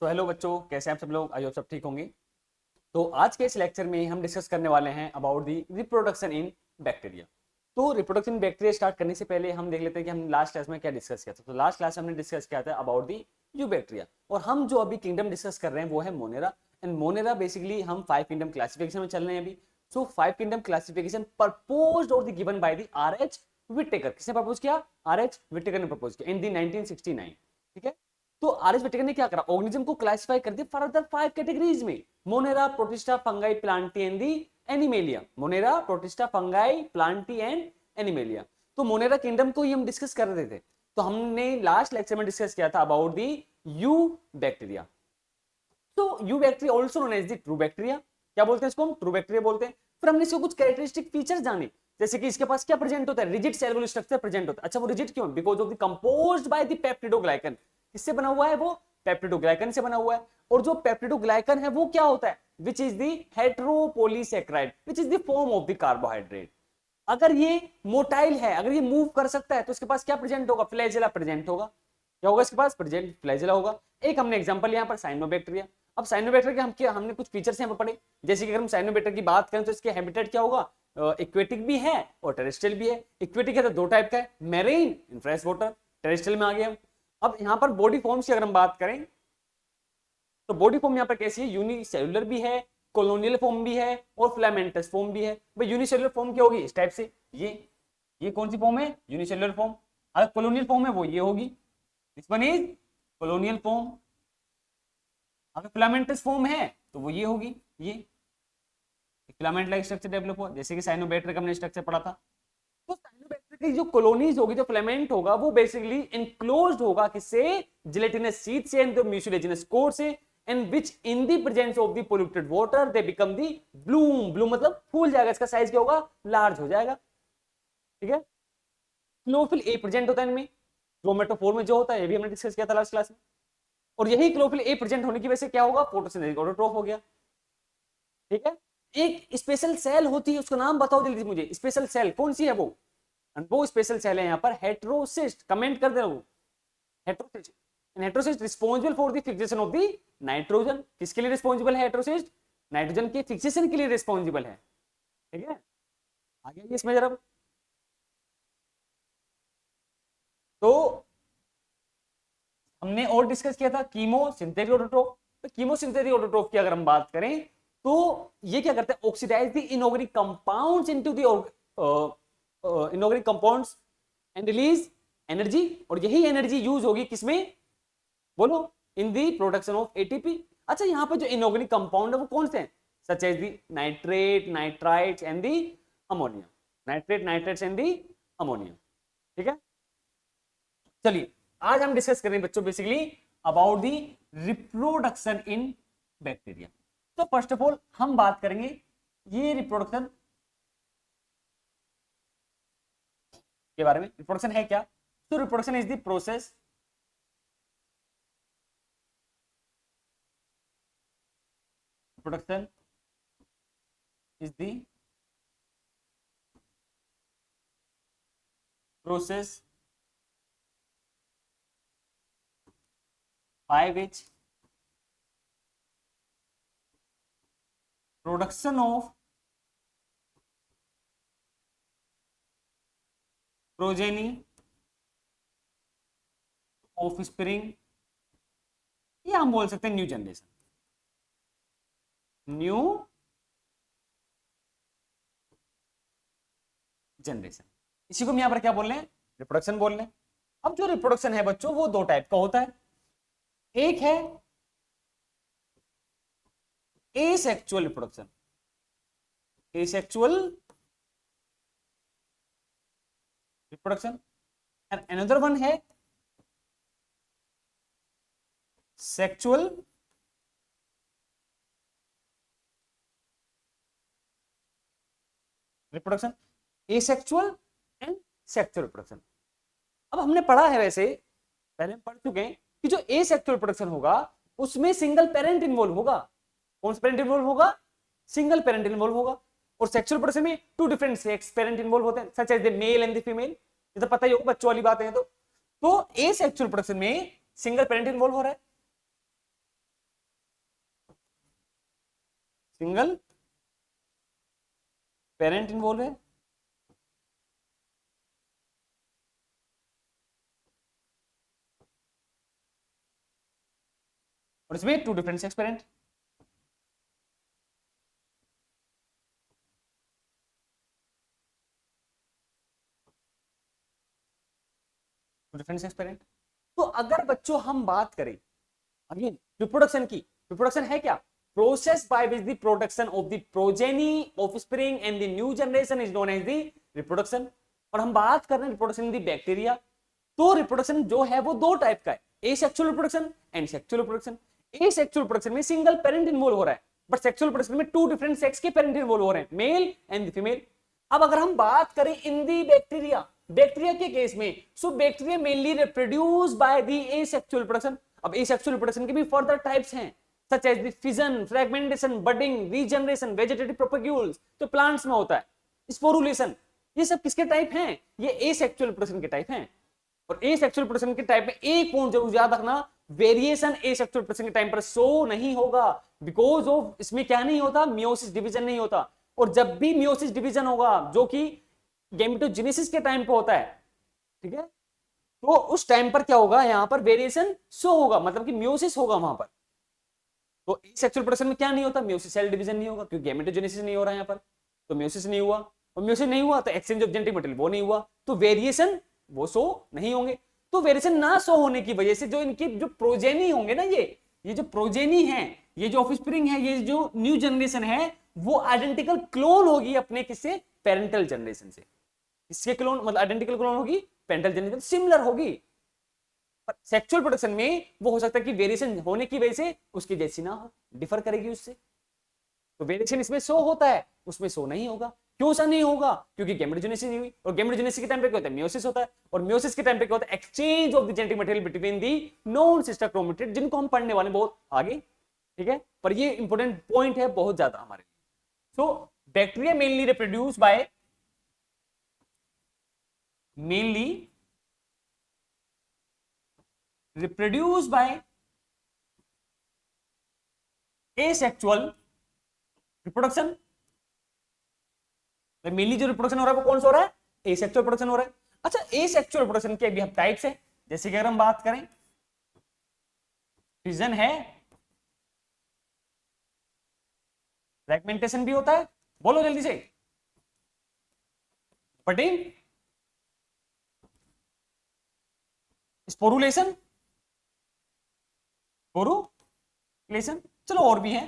तो हेलो बच्चों, कैसे हैं आप सब लोग। आई होप सब ठीक होंगे। तो आज के इस लेक्चर में हम डिस्कस करने वाले हैं about the reproduction in bacteria. तो रिप्रोडक्शन इन बैक्टीरिया स्टार्ट करने से पहले हम देख लेते हैं कि हम लास्ट क्लास में क्या डिस्कस किया था। तो लास्ट क्लास में हमने डिस्कस किया था अबाउट दी यू बैक्टीरिया, और हम जो अभी किंगडम डिस्कस कर रहे हैं वो है मोनेरा। एंड मोनेरा बेसिकली हम 5 किंगडम क्लासिफिकेशन में चल रहे हैं अभी। सो 5 किंगडम क्लासिफिकेशन प्रपोज्ड और given by the R H. Whittaker. किसने प्रपोज किया? आर.एच. विटेकर ने प्रपोज किया इन दी 1969। ठीक है। तो आर.एच. विटेकर ने क्या करा? ऑर्गेनिज्म को क्लासिफाई कर दिया फर्दर 5 कैटेगरीज में। Monera, protista, fungi, Plantae and the animalia. Monera, protista, fungi, Plantae and animalia. तो मोनेरा किंगडम को ही हम डिस्कस कर रहे थे। तो हमने लास्ट लेक्चर में डिस्कस किया था अबाउट दी यू बैक्टीरिया। तो eubacteria also known as the true bacteria. क्या बोलते हैं इसको? हम ट्रू बैक्टीरिया बोलते हैं। फिर हमने इसको कुछ कैरेक्टरिस्टिक फीचर जाने, जैसे कि इसके पास क्या प्रेजेंट होता है? रिजिड सेलुलर स्ट्रक्चर प्रेजेंट होता है। अच्छा, वो रिजिड क्यों? Because of the composed by the peptidoglycan. किससे बना हुआ है वो? पेप्टिडोग्लाइकन से बना हुआ है। और जो पेप्टिडोग्लाइकन है वो क्या होता है? Which is the heteropolysaccharide, which is the form of the carbohydrate. अगर ये मोटाइल है, अगर ये मूव कर सकता है, तो इसके पास क्या प्रेजेंट होगा? फ्लैजेला प्रेजेंट होगा। क्या होगा इसके पास? प्रेजेंट फ्लैजेला होगा। एक हमने एग्जांपल यहाँ पर साइनोबैक्टीरिया। अब साइनोबैक्टीरिया के हमने कुछ फीचर्स यहाँ पर पढ़े, जैसे कि अगर हम साइनोबैक्टीरिया की बात करें तो इसके हैबिटेट क्या होगा? इक्वेटिक भी है और टेरेस्ट्रियल भी है। इक्वेटिक है तो दो टाइप का है, marine and fresh water. Terrestrial में आ गया। अब यहाँ पर बॉडी फॉर्म्स की अगर हम बात करें तो बॉडी फॉर्म यहाँ पर कैसी है? यूनिसेलुलर भी है, कॉलोनियल फॉर्म भी है और फिलामेंटस फॉर्म भी है। भाई यूनिसेलुलर फॉर्म क्या होगी? इस टाइप से। ये कौन सी फॉर्म है? Unicellular form. अगर कॉलोनियल फॉर्म है वो ये होगी, this one is colonial form. अगर फिलामेंटस फॉर्म है तो वो ये होगी, ये फिलामेंट लाइक स्ट्रक्चर डेवलप हुआ, जैसे कि साइनोबैक्टीरिया का हमने स्ट्रक्चर पढ़ा था। तो साइनोबैक्टीरिया की जो कॉलोनीज होगी, जो फिलामेंट होगा, वो बेसिकली इनक्लोज्ड होगा किससे? जिलेटिनस शीट से एंड द म्यूसिलेजिनस कोर से, and which in the presence of the polluted water they become the Bloom. Bloom मतलब फूल जाएगा, इसका साइज क्या होगा? लार्ज हो जाएगा। ठीक है। क्लोरोफिल ए प्रेजेंट होता है इनमें, क्रोमेटोफोर में जो होता है, ये भी हमने डिस्कस किया था लास्ट क्लास में। और यही क्लोरोफिल ए प्रेजेंट होने की वजह से क्या होगा? फोटोसिंथेसिस ऑटोट्रोफ हो गया। ठीक है। एक स्पेशल सेल होती है, उसका नाम बताओ जल्दी मुझे। स्पेशल सेल कौन सी है वो स्पेशल सेल है यहाँ पर हेटेरोसिस्ट। कमेंट कर देना वो heterocyst. Heterocyst responsible for the fixation of the nitrogen. किसके लिए रिस्पॉन्सिबल है हेटेरोसिस्ट? नाइट्रोजन के फिक्सेशन के लिए रिस्पॉन्सिबल है। ठीक है। आगे इसमें जरा। तो हमने और डिस्कस किया था कीमोसिंथेटिक ऑटोट्रोफ। तो कीमोसिंथेटिक ऑटोट्रोफ की अगर हम बात करें तो ये क्या करते हैं? Oxidize the inorganic compounds into the inorganic compounds and release energy. और यही एनर्जी यूज होगी किसमें? बोलो। In the production of ATP. अच्छा, यहाँ पे जो इनऑर्गेनिक कंपाउंड है वो कौन से हैं? Such as the nitrate, nitrites and the ammonia. Nitrate, nitrates and the ammonia. ठीक है। चलिए, आज हम डिस्कस करें बच्चों basically about the reproduction in bacteria. तो फर्स्ट ऑफ ऑल हम बात करेंगे ये रिप्रोडक्शन के बारे में। रिप्रोडक्शन है क्या? तो reproduction is the process reproduction is the process by which production of progeny, offspring, या हम बोल सकते हैं न्यू जनरेशन। न्यू जनरेशन, इसी को हम यहां पर क्या बोल रहे हैं? रिप्रोडक्शन बोल रहे हैं। अब जो रिप्रोडक्शन है बच्चों वो दो टाइप का होता है। एक है asexual reproduction. Asexual reproduction and another one है sexual reproduction. Asexual and sexual reproduction. अब हमने पढ़ा है, वैसे पहले हम पढ़ चुके हैं कि जो एसेक्सुअल रिप्रोडक्शन होगा उसमें सिंगल पेरेंट इन्वॉल्व होगा। कौन सा पेरेंट इन्वॉल्व होगा? सिंगल पेरेंट इन्वॉल्व होगा। और सेक्सुअल रिप्रोडक्शन में two different sex parent involve होते हैं, such as the male and the female. ये तो पता ही होगा, बच्चों वाली बात है। तो एसेक्सुअल रिप्रोडक्शन में सिंगल पेरेंट इन्वॉल्व हो रहा है। सिंगल पेरेंट इन्वॉल्व है, और इसमें two different sex parent. Two different sex parent. तो अगर बच्चों हम बात करें अगेन रिप्रोडक्शन की, रिप्रोडक्शन है क्या? Process by which the production of the progeny offspring and the new generation is known as the reproduction. और हम बात कर रहे हैं रिप्रोडक्शन इन द बैक्टीरिया। तो रिप्रोडक्शन जो है वो दो टाइप का है, asexual reproduction and sexual reproduction. Asexual reproduction में सिंगल पेरेंट इन्वॉल्व हो रहा है, बट सेक्सुअल रिप्रोडक्शन में टू डिफरेंट सेक्स के पेरेंट इन्वॉल्व हो रहे हैं, मेल एंड फीमेल। अब अगर हम बात करें इन दी बैक्टीरिया, बैक्टीरिया के केस में, so bacteria mainly reproduce by the asexual reproduction. अब एसेक्सुअल रिप्रोडक्शन के भी फर्दर टाइप्स हैं, such as the fission, fragmentation, budding, regeneration, vegetative propagules, तो प्लांट्स में होता है, स्पोरुलेशन। ये सब किसके टाइप हैं? ये एसेक्सुअल रिप्रोडक्शन के टाइप हैं। और एसेक्सुअल रिप्रोडक्शन के टाइप में एक पॉइंट जरूर याद रखना, वेरिएशन एसेक्सुअल रिप्रोडक्शन के टाइम पर शो नहीं होगा, बिकॉज ऑफ इसमें क्या नहीं होता, मियोसिस डिवीजन नहीं होता। और जब भी मियोसिस डिवीजन होगा जो कि गैमेटोजेनेसिस के टाइम पे होता है, ठीक है, तो उस टाइम पर क्या होगा, यहां पर वेरिएशन शो होगा, मतलब कि मियोसिस होगा वहां पर। तो सेक्सुअल रिप्रोडक्शन में क्या नहीं होता, मियोसिस सेल डिवीजन नहीं होगा, क्योंकि गैमेटोजेनेसिस नहीं हो रहा है यहाँ पर, तो मियोसिस नहीं हुआ। और मियोसिस नहीं हुआ तो एक्सचेंज ऑफ जेनेटिक मटेरियल वो नहीं हुआ, तो वेरिएशन वो शो नहीं होंगे। तो वेरिएशन ना शो होने की वजह से जो इनके जो प्रोजेनी होंगे ना, ये जो प्रोजेनी है, ये जो ऑफस्प्रिंग है, ये जो न्यू जनरेशन है, वो आइडेंटिकल क्लोन होगी अपने किससे, पेरेंटल जनरेशन से। इसके क्लोन मतलब आइडेंटिकल क्लोन होगी, पेरेंटल जनरेशन सिमिलर होगी। पर सेक्सुअल प्रोडक्शन में वो हो सकता है कि वेरिएशन होने की वजह से उसकी जैसी ना हो, डिफर करेगी उससे। तो वेरिएशन इसमें शो होता है, उसमें शो नहीं होगा। क्यों सा नहीं होगा? क्योंकि गैमेटोजेनेसिस नहीं हुई, और गैमेटोजेनेसिस के टाइम पे क्या होता है, मियोसिस होता है, और मियोसिस के टाइम पे क्या होता है, exchange of the genetic material between the non sister chromatid, जिनको हम पढ़ने वाले बहुत आगे, ठीक है। पर ये इंपॉर्टेंट पॉइंट है बहुत ज्यादा हमारे लिए। सो bacteria mainly reproduce bye mainly reproduce bye asexual reproduction. Mainly जो रिप्रोडक्शन हो रहा है वो कौन सा हो रहा है, एसेक्सुअल रिप्रोडक्शन हो रहा है। अच्छा, एसेक्सुअल रिप्रोडक्शन के भी हम टाइप्स है, जैसे कि अगर हम बात करें, फिजन है, फ्रैगमेंटेशन भी होता है, बोलो जल्दी से, बटिंग, स्पोरुलेशन, स्पोरुलेशन, चलो और भी है।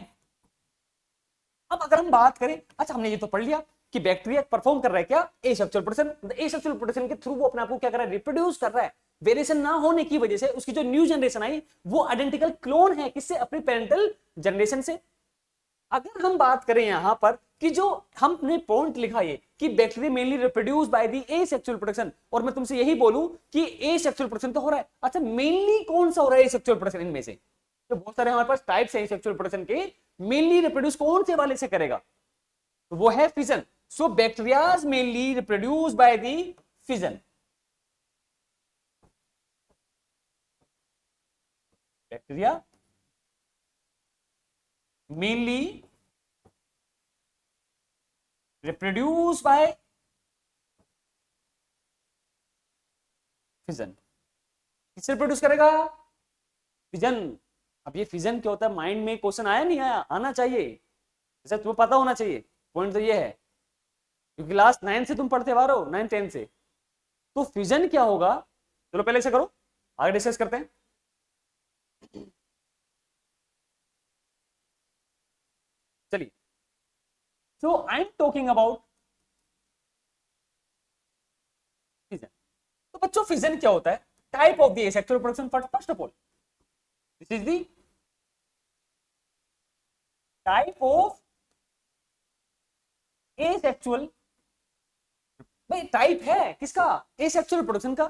अब अगर हम बात करें, अच्छा हमने ये तो पढ़ लिया कि बैक्टीरिया परफॉर्म कर रहा है क्या, एसेक्सुअल प्रोडक्शन। एसेक्सुअल प्रोडक्शन के थ्रू वो अपने आप को क्या कर रहा है, रिप्रोड्यूस कर रहा है। वेरिएशन ना होने की वजह से उसकी जो न्यू जनरेशन आई वो आइडेंटिकल क्लोन है किससे, अपने पेरेंटल जनरेशन से। अगर हम बात करें यहां पर कि जो हमने पॉइंट लिखा है कि bacteria mainly reproduce by the asexual production, और मैं तुमसे यही बोलूं कि एसेक्सुअल प्रोडक्शन तो हो रहा है। अच्छा, मेनली कौन सा हो रहा है एसेक्सुअल प्रोडक्शन इनमें से? तो बहुत सारे हमारे पास टाइप्स हैं सेक्सुअल प्रोडक्शन के, मेनली रिप्रोड्यूस कौन से वाले से करेगा, तो वो है fission. So bacterias mainly reproduce by the fission. Bacteria mainly reproduce bye fission. किससे रिप्रोड्यूस करेगा, फिजन। अब ये फिजन क्या होता है, माइंड में क्वेश्चन आया नहीं आया, आना चाहिए, जैसे तुम्हें पता होना चाहिए। पॉइंट तो ये है, क्योंकि लास्ट 9 से तुम पढ़ते आ रहे हो, 9 10 से। तो फिजन क्या होगा, चलो पहले से करो, आगे डिस्कस करते हैं। चलिए, so I am talking about fission. तो बच्चों फिजन क्या होता है, type of the asexual production. First of all, this is the type of asexual, भाई टाइप है किसका, एसेक्सुअल प्रोडक्शन का।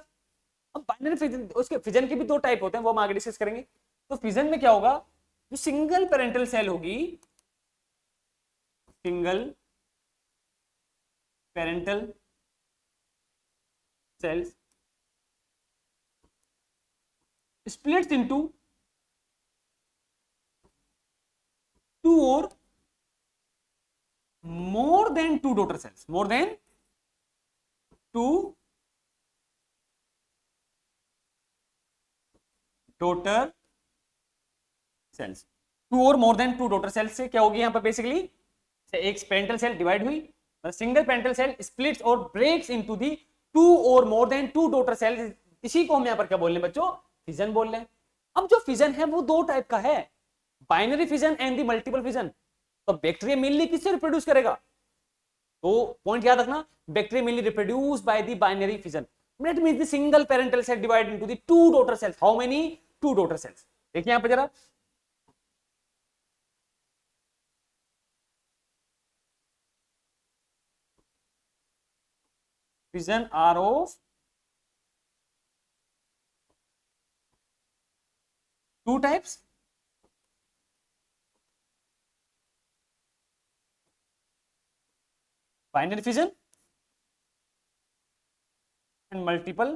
अब बाइनरी फिजन, उसके फिजन के भी दो टाइप होते हैं, वो हम आगे डिस्कस करेंगे। तो फिजन में क्या होगा, जो सिंगल पेरेंटल सेल होगी, single parental cells splits into 2 or then two daughter cells, more than two daughter cells. Two और more than two daughter cells से क्या होगी यहाँ पर बेसिकली, एक पेरेंटल सेल डिवाइड हुई, सिंगल पेरेंटल सेल स्प्लिट्स और ब्रेक्स इनटू दी टू और more than two daughter cells. इसी को हम यहाँ पर क्या बोल रहे हैं बच्चों, फिजन बोल रहे हैं। अब जो फिजन है वो दो टाइप का है, binary fission and the multiple fission. तो बैक्टीरिया मेनली किससे रिप्रोड्यूस करेगा, तो पॉइंट याद रखना, bacteria mainly reproduce by the binary fission. That means the single parental cell divided into the two daughter cells. How many? Two daughter cells. देखिए यहां पे जरा, fission are of two types. Binary fission and multiple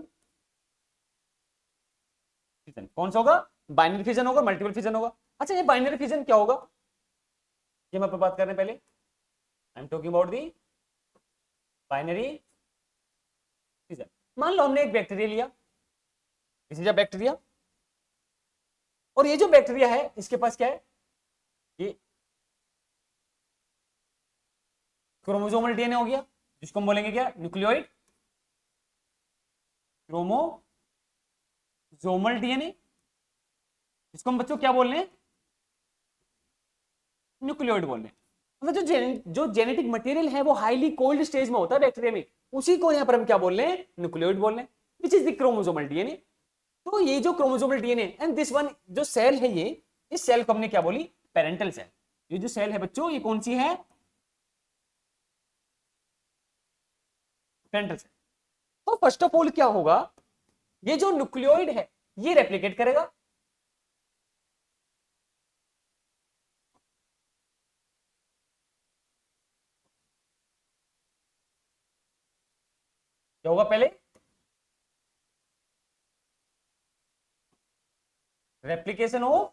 fission. कौन सा होगा, binary fission होगा, multiple fission होगा। अच्छा ये बाइनरी फिजन क्या होगा, ये हम आप बात कर रहे हैं पहले, आई am talking about the binary fission. मान लो हमने एक बैक्टीरिया लिया, इस बैक्टीरिया, और ये जो बैक्टीरिया है इसके पास क्या है, ये क्रोमोसोमल डीएनए हो गया, जिसको हम बोलेंगे क्या, न्यूक्लियोइड, क्रोमोसोमल डीएनए, जिसको हम बच्चों क्या बोल रहे हैं, न्यूक्लियोइड बोल रहे हैं। मतलब जो जेनेटिक मटेरियल है वो हाईली कोल्ड स्टेज में होता है बैक्टीरिया में, उसी को यहां पर हम क्या बोल रहे हैं, न्यूक्लियोइड बोल रहे हैं, विच इज द क्रोमोसोमल डीएनए। तो ये जो chromosomal DNA and this one जो सेल है, ये इस सेल को हमने क्या बोली, पेरेंटल सेल। ये जो सेल है बच्चों ये कौन सी है, पेरेंटल सेल। तो फर्स्ट ऑफ ऑल क्या होगा, ये जो न्यूक्लियोइड है ये रेप्लिकेट करेगा, क्या होगा पहले, रेप्लिकेशन ऑफ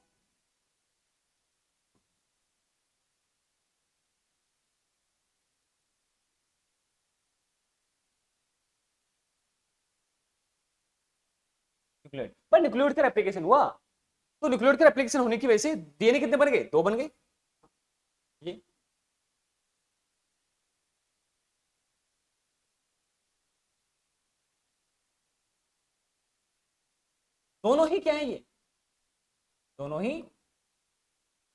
न्यूक्लियोइड। पर न्यूक्लियोइड का रेप्लिकेशन हुआ, तो न्यूक्लियोइड का रेप्लिकेशन होने की वजह से डीएनए कितने बन गए, दो बन गए। ये दोनों ही क्या है, ये दोनों ही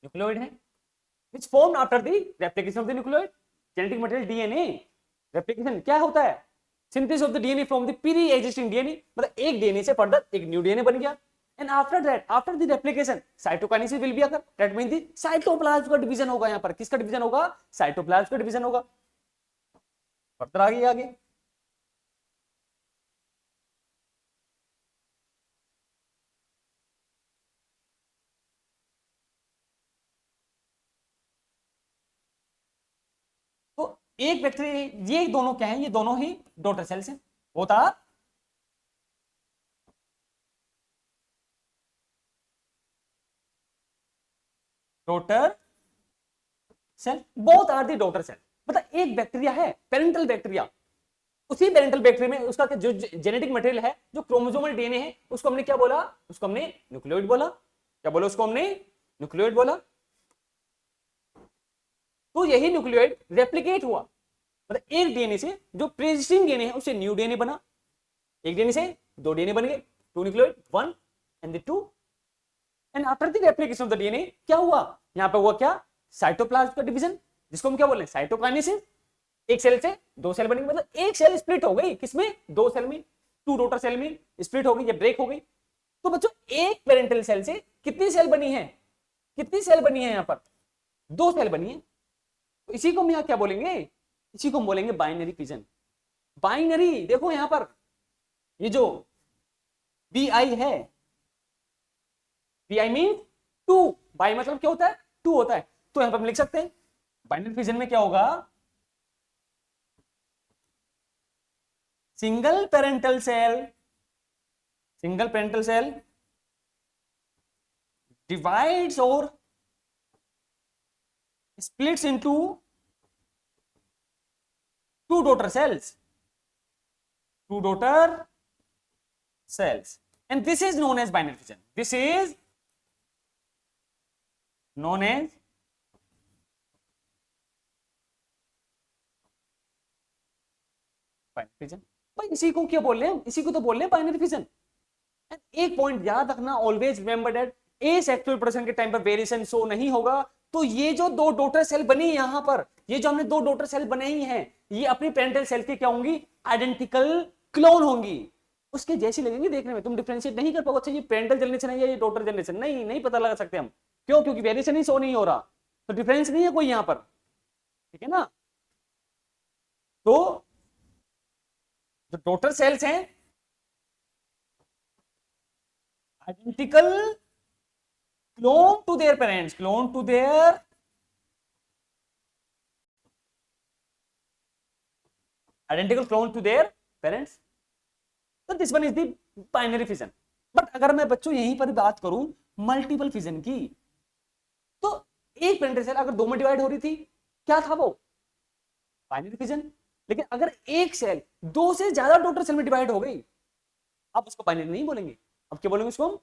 न्यूक्लियोइड है, which formed after the replication of the nucleoid genetic material DNA। replication क्या होता है, synthesis of the DNA from the pre existing DNA, मतलब एक DNA से फर्दर एक न्यू DNA बन गया। and after that, after the replication cytokinesis will be occur, that means the cytoplasm का डिवीजन होगा, यहाँ पर किसका डिवीजन होगा, साइटोप्लाज्म का डिवीजन होगा। फर्दर आगे आगे तो एक बैक्टीरिया, ये दोनों क्या है, ये दोनों ही डॉटर सेल्स हैं, होता daughter cell, both are the daughter cell. मतलब एक बैक्टीरिया है पेरेंटल बैक्टीरिया, उसी पेरेंटल बैक्टीरिया में उसका जो जेनेटिक मटेरियल है, जो क्रोमोसोमल डीएनए है, उसको हमने क्या बोला, उसको हमने न्यूक्लियोइड बोला। क्या बोला, उसको हमने न्यूक्लियोइड बोला। तो यही न्यूक्लियोइड रेप्लिकेट हुआ, मतलब एक डीएनए से जो प्रीएग्जिस्टिंग डीएनए है उससे न्यू डीएनए बना, एक डीएनए से दो डीएनए बन गए, two nucleoid, one and the two. And after the replication of the DNA क्या हुआ, यहां पे हुआ क्या, साइटोप्लाज्म का डिवीजन, जिसको हम क्या बोल रहे हैं, साइटोकाइनेसिस। एक सेल से दो सेल बनेंगे, मतलब एक सेल स्प्लिट हो गई, किसमें, दो सेल में, टू डॉटर सेल में स्प्लिट हो गई या ब्रेक हो गई। तो बच्चों एक पेरेंटल सेल से कितनी सेल बनी है, कितनी सेल बनी है, यहां पर दो सेल बनी है। तो इसी को हम यहां क्या बोलेंगे, इसी को हम बोलेंगे बाइनरी फिजन। बाइनरी देखो यहां पर ये जो बी आई है, B I mean two, bi मतलब क्या होता है, टू होता है। तो यहां पर हम लिख सकते हैं बाइनरी फिजन में क्या होगा, single parental cell, single parental cell divides और splits into two daughter cells, two daughter cells, and this is known as binary fission. This is known as binary fission. भाई इसी को क्या बोल रहे हैं, इसी को तो बोल रहे हैं बाइनरी फिजन। एक पॉइंट याद रखना, always remember that asexual production के टाइम पर वेरिएशन शो नहीं होगा। तो ये जो दो डॉटर सेल बनी यहां पर, ये जो हमने दो डॉटर सेल बनाई हैं, ये अपनी पेरेंटल सेल की क्या होंगी, आइडेंटिकल क्लोन होंगी, उसके जैसी लगेंगी देखने में। तुम डिफरेंशिएट नहीं कर पाओगे, अच्छा ये पेरेंटल जनरेशन है या ये डॉटर जनरेशन, नहीं पता लगा सकते हम। क्यों? क्योंकि वेरिएशन ही शो नहीं हो रहा, तो डिफरेंस नहीं है कोई यहां पर, ठीक है ना। तो जो डॉटर सेल्स हैं identical clone to their parents, clone to their identical clone to their parents, तो this one is the binary fission. But अगर मैं बच्चों यहीं पर बात करूं मल्टीपल फिजन की, तो एक पेरेंटल सेल अगर दो में डिवाइड हो रही थी, क्या था वो, बाइनरी फिजन। लेकिन अगर एक सेल दो से ज्यादा डॉटर सेल में डिवाइड हो गई, आप उसको बाइनरी नहीं बोलेंगे, अब क्या बोलेंगे उसको हम,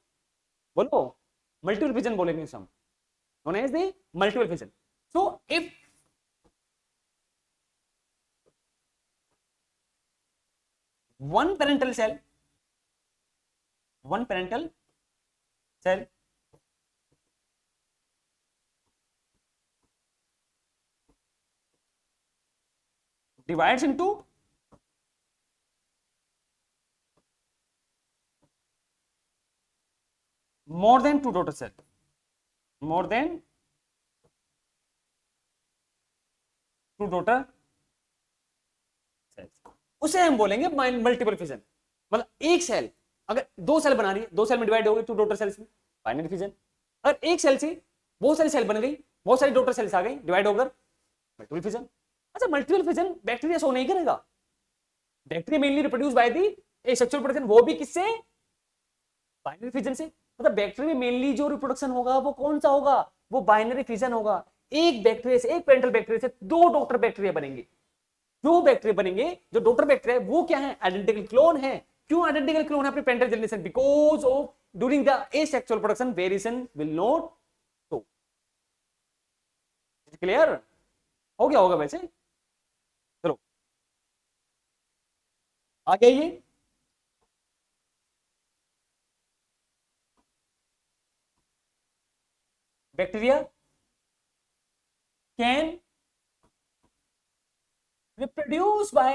बोलो मल्टीपल फिजन बोलेंगे हम, known as the multiple fission. So if one parental cell divides into more than two daughter cells, more than two daughter cells, उसे हम बोलेंगे मल्टीपल फिजन। मतलब एक सेल अगर दो सेल बना रही है, दो सेल में डिवाइड हो गई टू डॉटर सेल्स में, बाइनरी फिजन। अगर एक सेल से बहुत सारी सेल बन गई, बहुत सारी डॉटर सेल्स आ गई, डिवाइड होकर मल्टीपल फिजन। अच्छा मल्टीपल फिजन बैक्टीरिया शो नहीं करेगा, bacteria mainly reproduce by the asexual production, वो भी किससे, बाइनरी फिजन से। मतलब बैक्टीरिया में मेनली जो रिप्रोडक्शन होगा वो कौन सा होगा, वो बाइनरी फिजन होगा। एक बैक्टीरिया से, एक पेरेंटल बैक्टीरिया से दो डॉटर बैक्टीरिया बनेंगे, जो बैक्टीरिया बनेंगे, जो डॉटर बैक्टीरिया वो क्या है, आइडेंटिकल क्लोन है। क्यों आइडेंटिकल क्लोन है अपने parental generation, because of during the asexual production variation will not show. Clear हो गया होगा वैसे। चलो आगे आइए, bacteria can reproduce by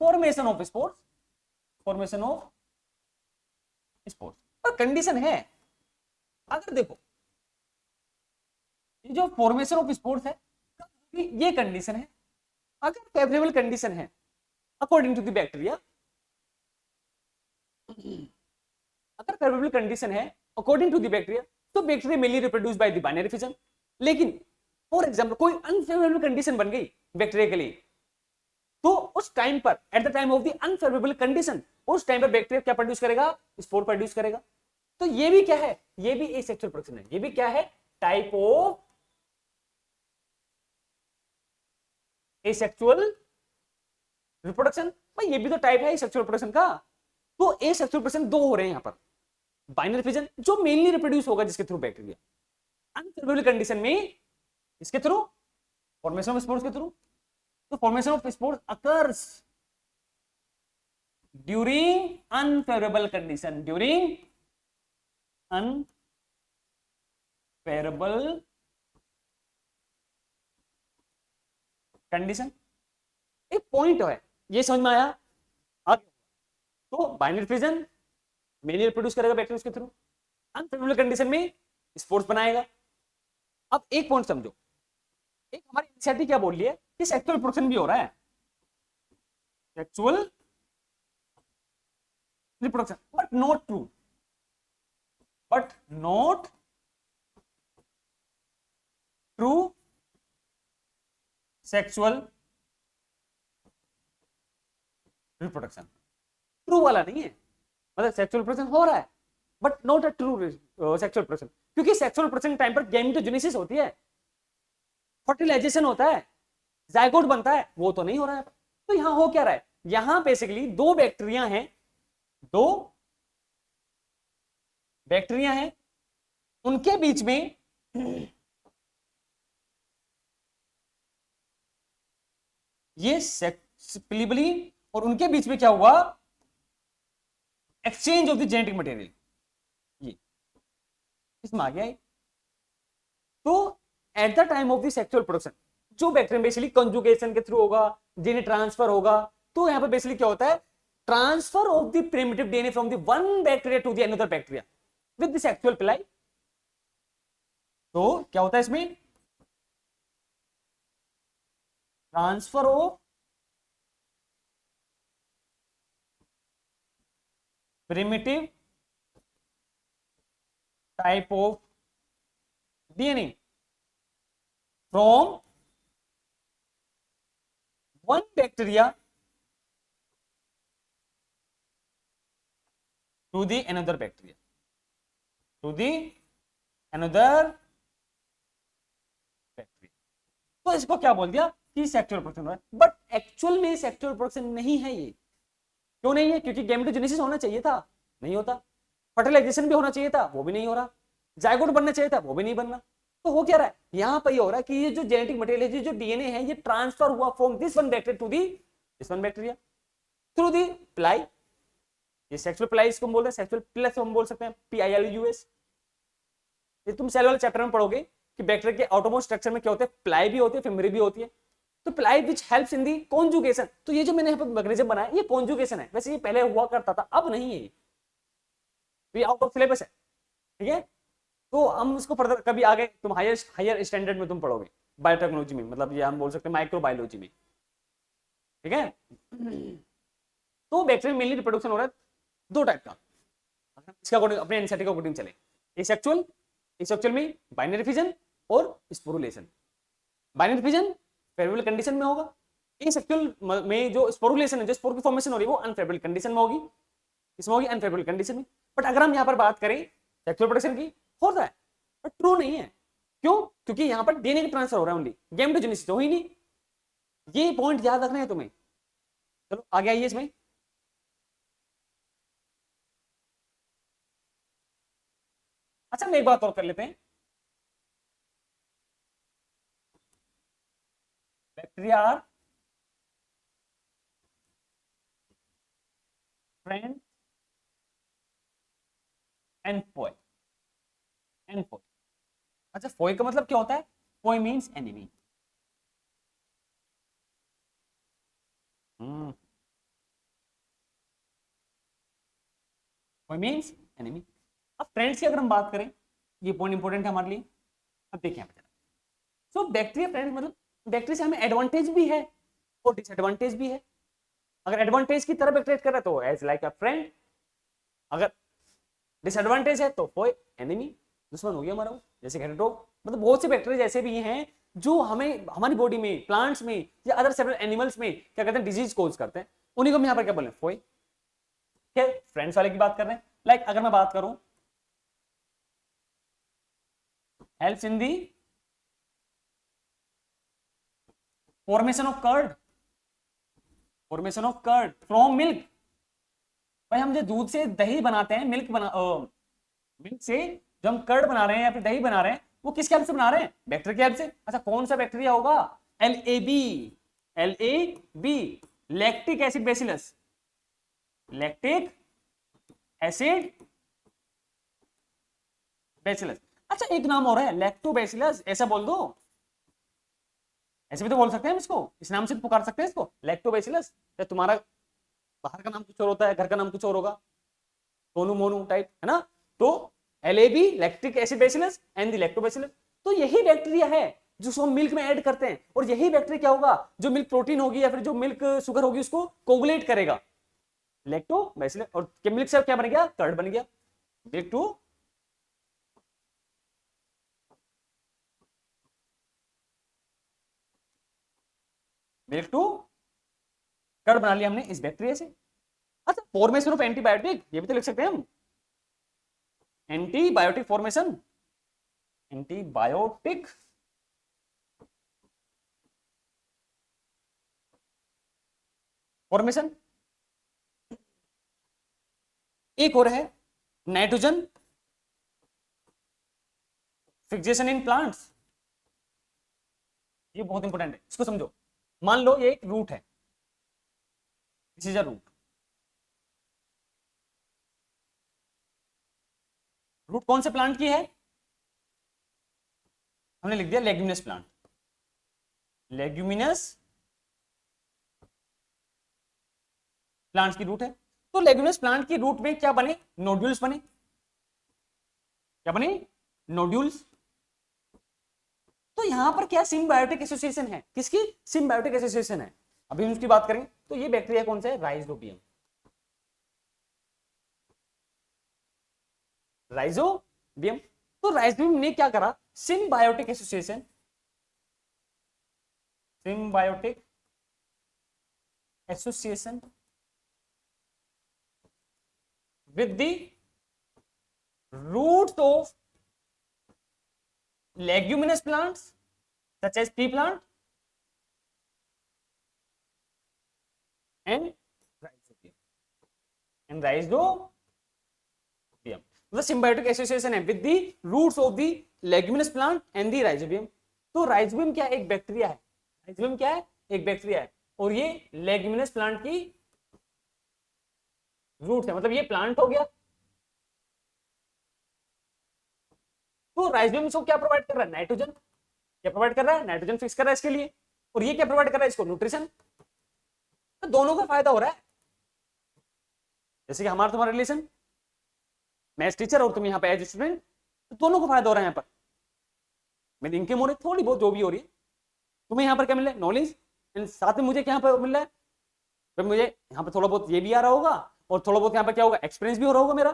formation of spores, पर कंडीशन है। अगर देखो ये जो फॉर्मेशन ऑफ स्पोर्स है, ये कंडीशन है अगर फेवरेबल कंडीशन है अकॉर्डिंग टू द बैक्टीरिया, अगर फेवरेबल कंडीशन है अकॉर्डिंग टू द बैक्टीरिया, तो bacteria mainly reproduce by the binary fission. लेकिन फॉर एग्जांपल कोई अनफेवरेबल कंडीशन बन गई बैक्टीरिया के लिए, तो उस टाइम पर eight the time of the unfavourable condition, उस टाइम पर बैक्टीरिया क्या प्रोड्यूस करेगा, स्पोर प्रोड्यूस करेगा। तो ये भी क्या है, ये भी एसेक्सुअल प्रोडक्शन है, ये भी क्या है, टाइप ऑफ एसेक्सुअल रिप्रोडक्शन। भाई ये भी तो टाइप है एसेक्सुअल प्रोडक्शन का। तो एसेक्सुअल प्रोडक्शन दो हो रहे हैं यहां पर, बाइनरी फिजन जो मेनली रिप्रोड्यूस होगा जिसके थ्रू बैक्टीरिया, अनफेवरेबल कंडीशन में इसके थ्रू, फॉर्मेशन ऑफ स्पोर्स के थ्रू। तो formation of spores occurs during unfavourable condition, during unfavourable condition. एक पॉइंट है, ये समझ में आया। आगे तो बाइनरी फिजन मेनली रिप्रोड्यूस करेगा बैक्टीरिया के थ्रू, अनफेवरेबल कंडीशन में स्पोर्स बनाएगा। अब एक पॉइंट समझो, एक हमारी इनिशिएटिव क्या बोल रही है कि सेक्सुअल प्रोडक्शन भी हो रहा है, sexual reproduction, but not true, sexual reproduction true वाला नहीं है। मतलब सेक्सुअल रिप्रोडक्शन हो रहा है but not a true sexual production, क्योंकि सेक्सुअल प्रोडक्शन टाइम पर गैमेटोजेनेसिस होती है, फर्टिलाइजेशन होता है, जायगोट बनता है, वो तो नहीं हो रहा है। तो यहां हो क्या रहा है, यहां बेसिकली दो बैक्टीरिया हैं, दो बैक्टीरिया हैं, उनके बीच में ये प्लीबली, और उनके बीच में क्या हुआ, exchange of the genetic material, ये इसमें आ गया है। तो at the time of the sexual production जो बैक्टीरिया बेसिकली कंजुगेशन के थ्रू होगा, डीएनए ट्रांसफर होगा, तो यहां पर बेसिकली क्या होता है, transfer of the primitive DNA from the one bacteria to the another bacteria with the sexual ply. तो क्या होता है इसमें, transfer of primitive type of DNA from one bacteria to the another bacteria, to the another bacteria. तो इसको क्या बोल दिया कि सेक्सुअल प्रोडक्शन है, बट एक्चुअल में सेक्सुअल प्रोडक्शन नहीं है ये। क्यों नहीं है, क्योंकि गैमेटोजेनेसिस होना चाहिए था, नहीं होता, फर्टिलाइजेशन भी होना चाहिए था, वो भी नहीं हो रहा, जायगोट बनना चाहिए था, वो भी नहीं बनना। तो हो क्या रहा है, यहां पर ये हो रहा है कि ये जो जेनेटिक मटेरियल है, जो डीएनए है, ये ट्रांसफर हुआ from this one bacteria to this one bacteria through the ply. ये सेक्सुअल प्लाई इसको बोलते हैं, सेक्सुअल प्लस हम बोल सकते हैं, PILUS। ये तुम सेल वाले चैप्टर में पढ़ोगे कि बैक्टीरिया के ऑटोमोस्ट स्ट्रक्चर में क्या होते हैं, प्लाई भी होती है, फिमरी भी होती है। तो ply which helps in the conjugation, तो ये जो मैंने यहाँ पे मैकेनिज्म बनाया ये कॉन्जुगेशन है, वैसे ये पहले हुआ करता था, अब नहीं है, ये आउट ऑफ सिलेबस है, ठीक है। तो हम इसको फर्दर कभी आगे तुम हायर स्टैंडर्ड में तुम पढ़ोगे, बायोटेक्नोलॉजी में, मतलब ये हम बोल सकते हैं माइक्रोबायोलॉजी में, ठीक है। तो बैक्टीरिया मेनली रिप्रोडक्शन हो रहा है दो टाइप का, इसका अकॉर्डिंग अपने एनसीईआरटी के अकॉर्डिंग चले, एसेक्सुअल, एसेक्सुअल में बाइनरी फिजन और sporulation. Binary fission favourable condition में होगा, एसेक्सुअल में जो स्पोरुलेशन है, जो स्पोर की फॉर्मेशन हो रही है, वो अनफेवरेबल कंडीशन में होगी, इसमें होगी अनफेवरेबल कंडीशन में। बट अगर हम यहाँ पर बात करें सेक्सुअल प्रोडक्शन की, हो रहा है, बट ट्रू नहीं है। क्यों, क्योंकि यहाँ पर डीएनए का ट्रांसफर हो रहा है, ओनली गैमेटोजेनेसिस हो ही नहीं। ये पॉइंट याद रखना है तुम्हें। चलो आगे आइए इसमें, अच्छा हम एक बात और कर लेते हैं, bacteria are friend and foe, and foe. अच्छा फॉय का मतलब क्या होता है, foe means enemy. Foe means enemy. अब फ्रेंड्स की अगर हम बात करें, ये पॉइंट इंपॉर्टेंट है हमारे लिए। अब देखिए यहाँ पे, सो बैक्टीरिया फ्रेंड्स मतलब बैक्टीरिया से हमें एडवांटेज भी है और डिसएडवांटेज भी है। अगर एडवांटेज की तरफ ट्रीट कर रहा है तो एज लाइक अ फ्रेंड, अगर डिसएडवांटेज है तो फॉय एनिमी, दुश्मन हो गया हमारा वो। जैसे हेटेरोटॉप, मतलब बहुत से बैक्टीरिया जैसे भी हैं जो हमें हमारी बॉडी में, प्लांट्स में या अदर सेवरल एनिमल्स में क्या कहते हैं, डिजीज कोज करते हैं, उन्हीं को हम यहाँ पर क्या बोले, फॉय। क्या फ्रेंड्स वाले की बात कर रहे हैं, लाइक अगर मैं बात करूं, helps in the formation of curd, formation of curd from milk. भाई हम जो दूध से दही बनाते हैं, मिल्क से जो हम कर्ड बना रहे हैं या फिर दही बना रहे हैं, वो किसके हेल्प से बना रहे हैं, बैक्टीरिया की हेल्प से। अच्छा कौन सा बैक्टीरिया होगा, LAB, LAB, lactic acid bacillus, lactic acid bacillus. अच्छा एक नाम और है लैक्टोबैसिलस, ऐसा बोल दो, ऐसे भी तो बोल सकते हैं हम इसको, इस नाम से पुकार सकते हैं इसको, लैक्टोबैसिलस। या तुम्हारा बाहर का नाम कुछ और होता है, घर का नाम कुछ और होगा, सोनू मोनू टाइप, है ना। तो LAB lactic acid bacillus and the lactobacillus. तो यही बैक्टीरिया है जिसको हम मिल्क में ऐड करते हैं, और यही बैक्टीरिया क्या होगा, जो मिल्क प्रोटीन होगी या फिर जो मिल्क शुगर होगी उसको कोगुलेट करेगा, लैक्टोबैसिलस, और मिल्क से क्या बन गया, कर्ड बन गया, milk to milk to curd बना लिया हमने इस बैक्टीरिया से। अच्छा फॉर्मेशन ऑफ एंटीबायोटिक, ये भी तो लिख सकते हैं हम, एंटीबायोटिक फॉर्मेशन, एंटीबायोटिक फॉर्मेशन। एक और है नाइट्रोजन फिक्सेशन इन प्लांट्स। ये बहुत इंपॉर्टेंट है, इसको समझो। मान लो ये एक रूट है, this is a root. Root कौन से प्लांट की है? हमने लिख दिया लेग्यूमिनस प्लांट, लेग्यूमिनस प्लांट्स की रूट है। तो लेग्यूमिनस प्लांट की रूट में क्या बने? नोड्यूल्स बने। क्या बने? नोड्यूल्स। तो यहां पर क्या सिम्बायोटिक एसोसिएशन है? किसकी? सिम्बायोटिक एसोसिएशन है। अभी हम उसकी बात करें तो ये बैक्टीरिया कौन सा है? राइजोबियम। राइजोबियम। तो राइजोबियम ने क्या करा? Symbiotic association, symbiotic association with the roots of leguminous plants such as pea plant and rhizobium, and rhizobium मतलब symbiotic association है with the roots of the leguminous plant and the rhizobium। तो rhizobium क्या? एक bacteria है। rhizobium क्या है? एक bacteria है, और ये लेग्यूमिनस प्लांट की रूट है, मतलब ये प्लांट हो गया। तो राइजोबियम इसको क्या प्रोवाइड कर रहा है? नाइट्रोजन। क्या प्रोवाइड कर रहा है? नाइट्रोजन फिक्स कर रहा है इसके लिए। और ये क्या प्रोवाइड कर रहा है इसको? न्यूट्रिशन। तो दोनों का फायदा हो रहा है। जैसे कि हमारा तुम्हारा रिलेशन, मैं एज टीचर और तुम यहाँ पे एज स्टूडेंट, तो दोनों को फायदा हो रहा है। यहाँ पर मेरी इनकम हो रही है थोड़ी बहुत, जो भी हो रही है। तुम्हें यहाँ पर क्या मिल रहा है? नॉलेज। एंड साथ में मुझे क्या पर मिल रहा है? फिर मुझे यहाँ पर थोड़ा बहुत ये भी आ रहा होगा, और थोड़ा बहुत यहाँ पर क्या होगा? एक्सपीरियंस भी हो रहा होगा मेरा।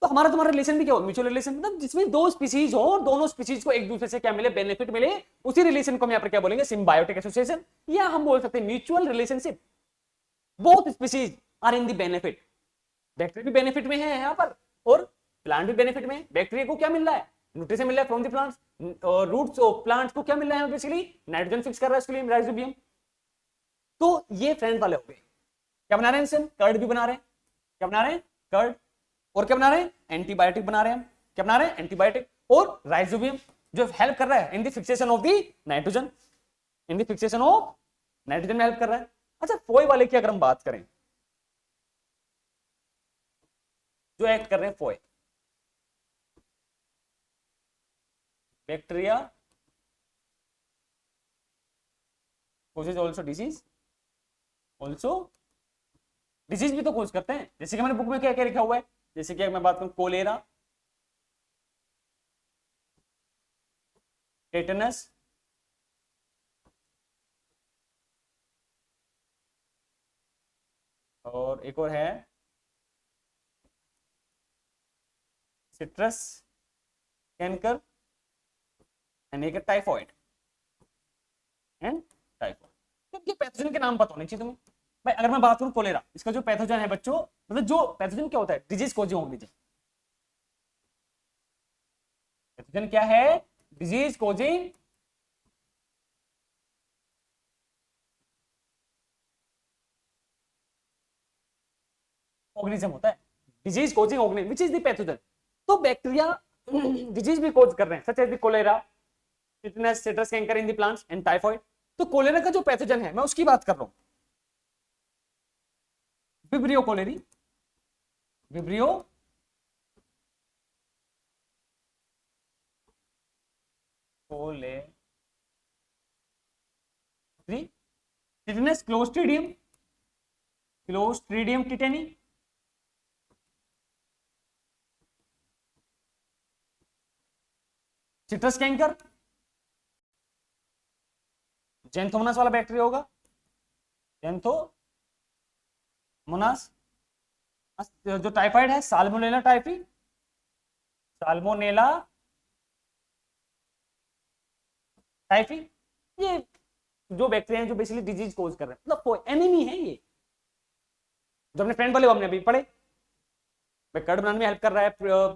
तो हमारा तुम्हारा रिलेशन भी क्या हो? म्यूचुअल रिलेशन, मतलब जिसमें दो स्पीसीज हो और दोनों स्पीसीज को एक दूसरे से क्या मिले? बेनिफिट मिले। उसी रिलेशन को हम यहाँ पर क्या बोलेंगे? सिम्बायोटिक एसोसिएशन, या हम बोल सकते हैं mutual relationship. Both species are in the benefit. Bacteria भी बेनिफिट में है यहाँ पर, और प्लांट भी बेनिफिट में है। बैक्टीरिया को क्या मिल रहा है? न्यूट्रिशन मिल रहा है from the plants. Roots of plants को क्या मिल रहा है? बेसिकली नाइट्रोजन फिक्स कर रहा है इसके लिए राइजोबियम। तो ये फ्रेंड वाले हो गए। क्या बना रहे हैं? कर्ड भी बना रहे हैं। क्या बना रहे हैं? कर्ड। और क्या बना रहे हैं? एंटीबायोटिक बना रहे हैं। क्या बना रहे हैं? एंटीबायोटिक। और राइजोबियम जो हेल्प कर रहा है in the fixation of the nitrogen, in the fixation of nitrogen में हेल्प कर रहा है। अच्छा, फोय वाले की अगर हम बात करें, जो एक्ट कर रहे हैं फोय, bacteria causes also disease, also disease भी तो कोज करते हैं। जैसे कि मैंने बुक में क्या क्या लिखा हुआ है, जैसे कि मैं बात करूं कोलेरा, टेटनस, और एक और है सिट्रस कैंकर, एंड एक टाइफॉइड एंड टाइफॉइड। तो ये पैथोजन के नाम पता होने चाहिए तुम्हें भाई। अगर मैं बात करूं कोलेरा, इसका जो पैथोजन है बच्चों, मतलब जो पैथोजन क्या होता है? Disease causing organism. पैथोजन क्या है? डिजीज कोजिंग ऑर्गेनिज्म होता है। Disease causing organism which is the pathogen. तो बैक्टीरिया डिजीज भी कोज कर रहे हैं, such as the cholera, tetanus, citrus canker in the plants and typhoid. तो कोलेरा का जो पैथोजन है मैं उसकी बात कर रहा हूं, Vibrio cholerae, Vibrio cholerae, tetanus Clostridium, Clostridium tetani, citrus canker, Xanthomonas वाला बैक्टीरिया होगा, जेंथोमोनास। जो टाइफाइड है साल्मोनेला टाइफी, साल्मोनेला टाइफी। ये जो बैक्टीरिया हैं जो बेसिकली डिजीज कोज कर रहे हैं, मतलब एनिमी है ये, जो अपने फ्रेंड वाले हमने अभी पढ़े। भाई कर्ड बनाने में हेल्प कर रहा है,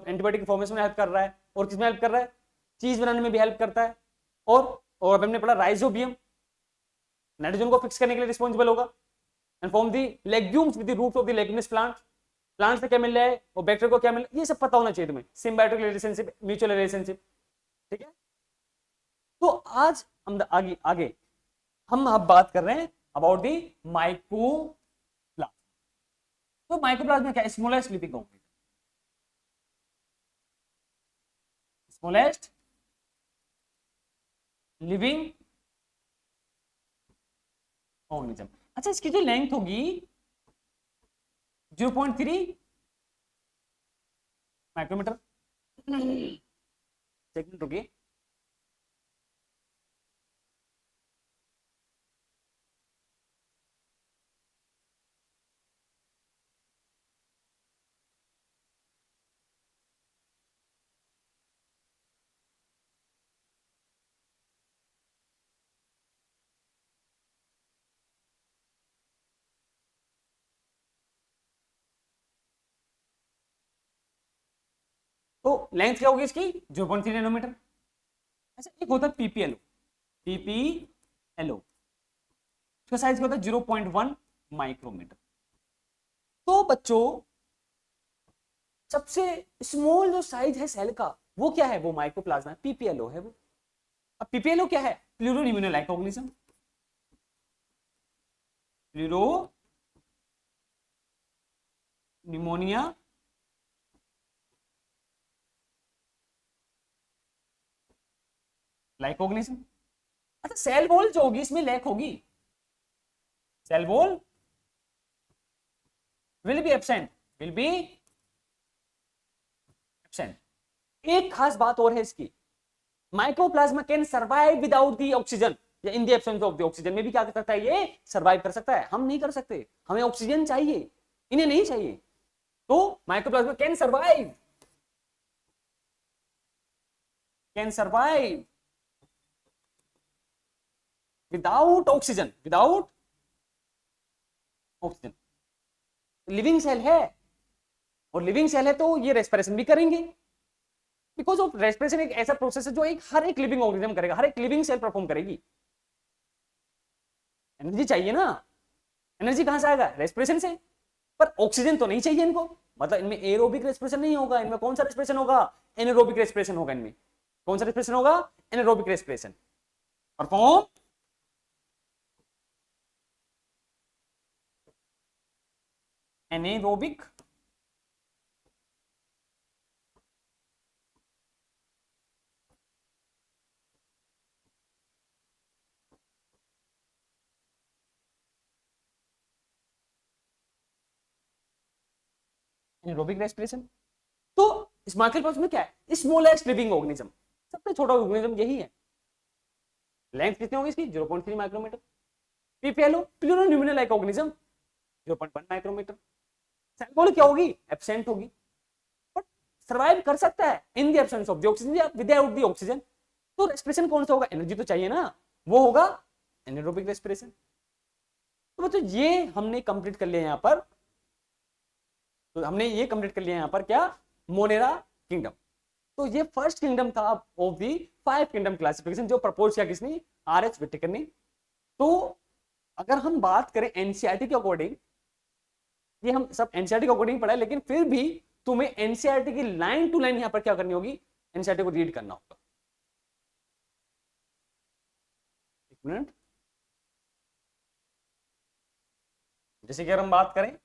एंटीबायोटिक के फॉर्मेशन में हेल्प कर रहा है, और किसमें हेल्प कर रहा है, चीज बनाने में भी हेल्प करता है, और हमने पढ़ा राइजोबियम नाइट्रोजन को फिक्स करने के लिए रिस्पॉन्सिबल होगा, and form the legumes with the roots of the leguminous plant, plant से क्या मिल रहा है और बैक्टीरिया को क्या मिल रहा है, ये सब पता होना चाहिए तुम्हें, सिम्बायोटिक रिलेशनशिप, म्यूचुअल रिलेशनशिप, ठीक है। तो आज हम आगे आगे हम अब बात कर रहे हैं अबाउट दी माइकोप्लाज्मा। तो माइकोप्लाज्मा क्या है, smallest living organism, smallest living organism. अच्छा, इसकी जो लेंथ होगी 0.3 माइक्रोमीटर। सेकंड रुकिए, तो लेंथ क्या होगी इसकी 0.3 नैनोमीटर। अच्छा, एक होता है पीपीएलओ, पीपीएलओ उसका साइज क्या होता है 0.1 माइक्रोमीटर। तो बच्चों सबसे स्मॉल जो साइज है सेल का वो क्या है, वो माइक्रोप्लाज्मा है, पीपीएलओ है वो। अब पीपीएलओ क्या है, pleuropneumonia organism, pleuro pneumonia like organism. अच्छा, सेल वॉल जो होगी इसमें लैक होगी, cell wall will be absent, will be absent. एक खास बात और है इसकी, mycoplasma can survive without the oxygen या in the absence of the oxygen में भी क्या कर सकता है, ये सर्वाइव कर सकता है, हम नहीं कर सकते, हमें ऑक्सीजन चाहिए, इन्हें नहीं चाहिए। तो microplasma can survive without oxygen, without oxygen. Living cell है, और लिविंग सेल है तो ये रेस्पिरेशन भी करेंगे, बिकॉज ऑफ रेस्पिरेशन एक ऐसा प्रोसेस है जो एक हर एक लिविंग ऑर्गेनिज्म करेगा, हर एक लिविंग सेल परफॉर्म करेगी। एनर्जी चाहिए ना, एनर्जी कहां से आएगा, रेस्पिरेशन से, पर ऑक्सीजन तो नहीं चाहिए इनको, मतलब इनमें एरोबिक रेस्पिरेशन नहीं होगा, इनमें कौन सा रेस्पिरेशन होगा, एनारोबिक रेस्पिरेशन होगा, इनमें कौन सा रेस्पिरेशन होगा, anaerobic respiration perform anaerobic anaerobic respiration. तो इस माइक्रोप्लाज्मा में क्या है, स्मॉलेस्ट लिविंग ऑर्गेनिज्म, सबसे छोटा ऑर्गेनिज्म यही है। लेंथ कितनी होगी इसकी 0.3 micrometer. PPLO pleuro pneumonia like organism 0.1 micrometer. Cell wall क्या होगी, एब्सेंट होगी, बट सर्वाइव कर सकता है in the absence of the oxygen या विदाउट द ऑक्सीजन। तो रेस्पिरेशन कौन सा होगा, एनर्जी तो चाहिए ना, वो होगा एनारोबिक रेस्पिरेशन। तो बच्चों ये हमने कंप्लीट कर लिया यहाँ पर, तो हमने ये कंप्लीट कर लिया यहाँ पर क्या, मोनेरा किंगडम। तो ये फर्स्ट किंगडम था ऑफ दी 5 किंगडम क्लासिफिकेशन जो प्रपोज किया किसने, आर.एच. व्हिटेकर ने। तो अगर हम बात करें एनसीईआरटी के अकॉर्डिंग, ये हम सब एनसीईआरटी के अकॉर्डिंग पढ़ा है, लेकिन फिर भी तुम्हें एनसीईआरटी की लाइन टू लाइन यहाँ पर क्या करनी होगी, एनसीईआरटी को रीड करना होगा। एक मिनट, जैसे कि अगर हम बात करें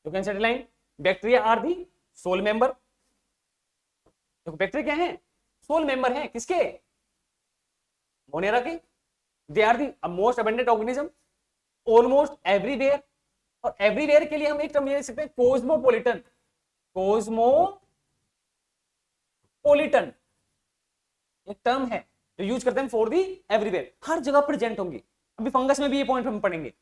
तो NCERT line, bacteria are the sole member. देखो बैक्टीरिया क्या है, सोल मेंबर है किसके, मोनेरा के। They are the most abundant organism almost everywhere, और एवरीवेयर के लिए हम एक टर्म ले सकते हैं कोस्मोपोलिटन, कोस्मोपोलिटन एक टर्म है जो यूज करते हैं फॉर दी एवरीवेयर, हर जगह प्रेजेंट होंगे। अभी फंगस में भी ये पॉइंट हम पढ़ेंगे।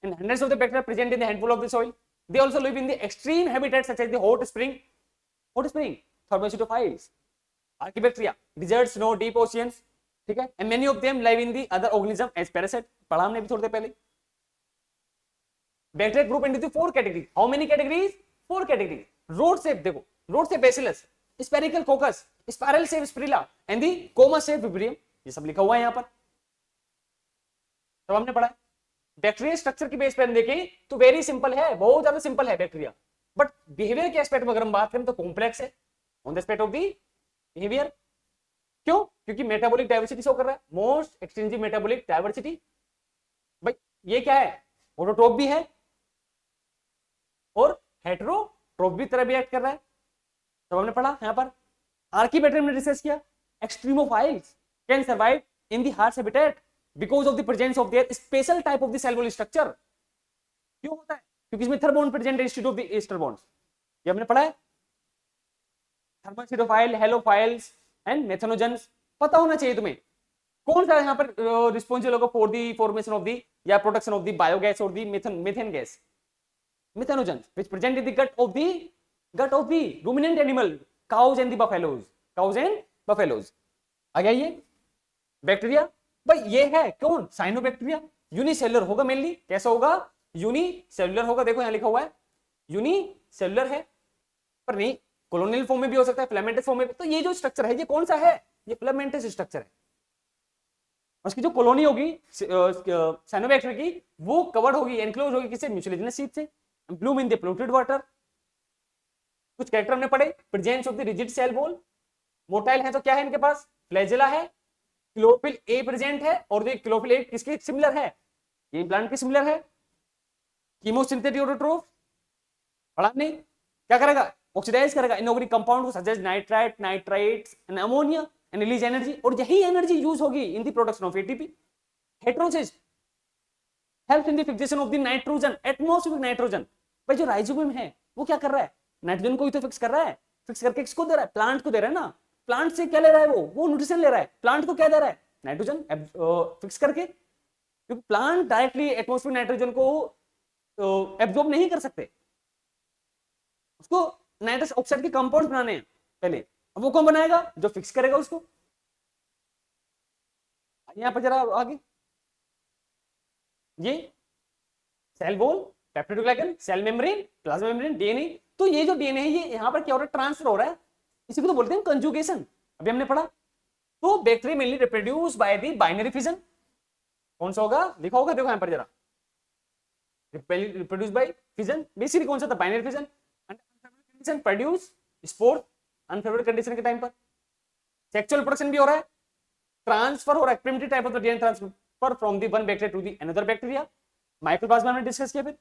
And hundreds of the bacteria present in the handful of the soil. They also live in the extreme habitats such as the hot spring, thermocytophiles, archaebacteria, deserts, snow, deep oceans, ठीक है, and many of them live in the other organism as parasite, पढ़ा हमने भी थोड़ी देर पहले। Bacteria group into the 4 categories. How many categories? 4 category. Rod shape देखो, rod shape bacillus, spherical coccus, spiral shape spirilla and the comma shape vibrium, ये सब लिखा हुआ है यहाँ पर, सब हमने पढ़ा है। बैक्टीरिया स्ट्रक्चर की बेस पर हम देखें तो वेरी सिंपल है, बहुत ज्यादा सिंपल है बैक्टीरिया, बट बिहेवियर के एस्पेक्ट में अगर हम बात करें तो कॉम्प्लेक्स है on the aspect of the behaviour. क्यों? क्योंकि मेटाबॉलिक डाइवर्सिटी शो कर रहा है, मोस्ट एक्सटेंसिव मेटाबॉलिक डाइवर्सिटी। भाई ये क्या है, ऑटोट्रोप भी है और हेटेरोट्रोप भी तरह भी एक्ट कर रहा है, सब हमने पढ़ा यहाँ पर। आर्कीबैक्टीरियम ने डिस्कस किया, extremophiles can survive in the harsh habitat because of the presence of their special type of the cell wall structure. क्यों होता है? क्योंकि इसमें थर्ड बॉन्ड प्रेजेंट है instead of the ester bonds, ये हमने पढ़ा है। थर्मोसिडोफाइल, हेलोफाइल्स एंड मेथनोजेंस, पता होना चाहिए तुम्हें कौन सा यहाँ पर रिस्पॉन्सिबल होगा for the formation of the या प्रोडक्शन ऑफ द बायोगैस और the methane gas, methanogens which present in the gut of the ruminant animal, cows and the buffaloes, cows and buffaloes. आ गया ये बैक्टीरिया। भाई ये है कौन? साइनोबैक्टीरिया। यूनिसेलुलर होगा मेनली, कैसा होगा? यूनिसेलुलर होगा, देखो यहाँ लिखा हुआ है यूनिसेलुलर है, पर नहीं कॉलोनियल फॉर्म में भी हो सकता है, फिलामेंटस फॉर्म में भी। तो ये जो स्ट्रक्चर है ये कौन सा है? ये फिलामेंटस स्ट्रक्चर है। उसकी जो कॉलोनी होगी साइनोबैक्टीरिया की, वो कवर्ड होगी, एनक्लोज होगी किससे? म्यूसिलेजिनस शीट से, bloom in the polluted water. कुछ कैरेक्टर हमने पढ़े, presence of the rigid cell wall, motile है तो क्या है इनके पास? फ्लैजेला है, क्लोरोफिल ए प्रेजेंट है, और ये क्लोरोफिल ए किसके सिमिलर है? ये प्लांट के सिमिलर है। कीमोसिंथेटिक ऑटोट्रोफ पढ़ा नहीं, क्या करेगा? ऑक्सीडाइज करेगा इनऑर्गेनिक कंपाउंड को, such as nitrite, nitrites and ammonia and release energy, और यही एनर्जी यूज होगी in the production of ATP. Heterosis help in the fixation of the nitrogen, atmospheric nitrogen. भाई जो राइजोबियम है वो क्या कर रहा है? नाइट्रोजन को ही तो फिक्स कर रहा है, फिक्स करके किसको दे रहा है? प्लांट को दे रहा है ना। प्लांट से क्या ले रहा है? वो न्यूट्रिशन ले रहा है। प्लांट को क्या दे रहा है? नाइट्रोजन फिक्स करके, क्योंकि प्लांट डायरेक्टली एटमॉस्फेरिक नाइट्रोजन को एब्जॉर्ब नहीं कर सकते, उसको नाइट्रस ऑक्साइड के कंपाउंड बनाने हैं पहले। अब वो कौन बनाएगा? जो फिक्स करेगा उसको। यहां पर जरा आगे, ये cell wall, peptidoglycan, cell membrane, plasma membrane, DNA. तो ये जो डीएनए है ये यहां पर क्या हो रहा है? ट्रांसफर हो रहा है, इसी को तो बोलते हैं कंजुगेशन, अभी हमने पढ़ा। तो bacteria mainly reproduce by the binary fission. कौन सा होगा? लिखा होगा देखो यहां पर जरा, रिप्रोड्यूस बाय फिजन। बेसिकली कौन सा था? Binary fission. Condition produce spore, unfavourable condition के टाइम पर सेक्सुअल प्रोडक्शन भी हो रहा है, ट्रांसफर हो रहा है, primitive type of the DNA transfer from the one bacteria to the another bacteria. Microplasma हमने डिस्कस किया फिर।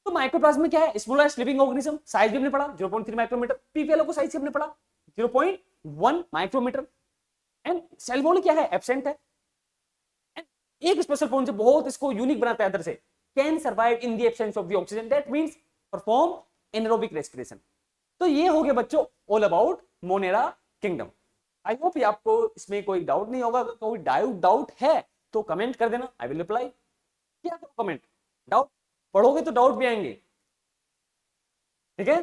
तो माइक्रोप्लाज्मा क्या है? स्मॉलेस्ट लिविंग ऑर्गेनिज्म, साइज भी हमने पढ़ा 0.3 माइक्रोमीटर। पीपीएलओ को साइज हमने पढ़ा 0.1 माइक्रोमीटर। एंड सेल वॉल क्या है? एब्सेंट है। एंड एक स्पेशल पॉइंट जो बहुत इसको यूनिक बनाता है अदर से, can survive in the absence of the oxygen, that means perform anaerobic respiration. तो ये हो गया बच्चों all about Monera kingdom. I hope ये आपको इसमें कोई डाउट नहीं होगा। कोई डाउट है तो कमेंट कर देना, आई विल रिप्लाई। क्या करो कमेंट, डाउट पढ़ोगे तो डाउट भी आएंगे, ठीक है।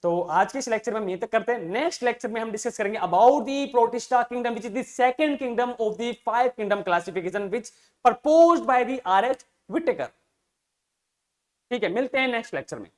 तो आज के इस लेक्चर में हम ये तक करते हैं। नेक्स्ट लेक्चर में हम डिस्कस करेंगे about the Protista kingdom which is the second kingdom of the 5 kingdom classification which proposed by the R H Whittaker. ठीक है, मिलते हैं नेक्स्ट लेक्चर में।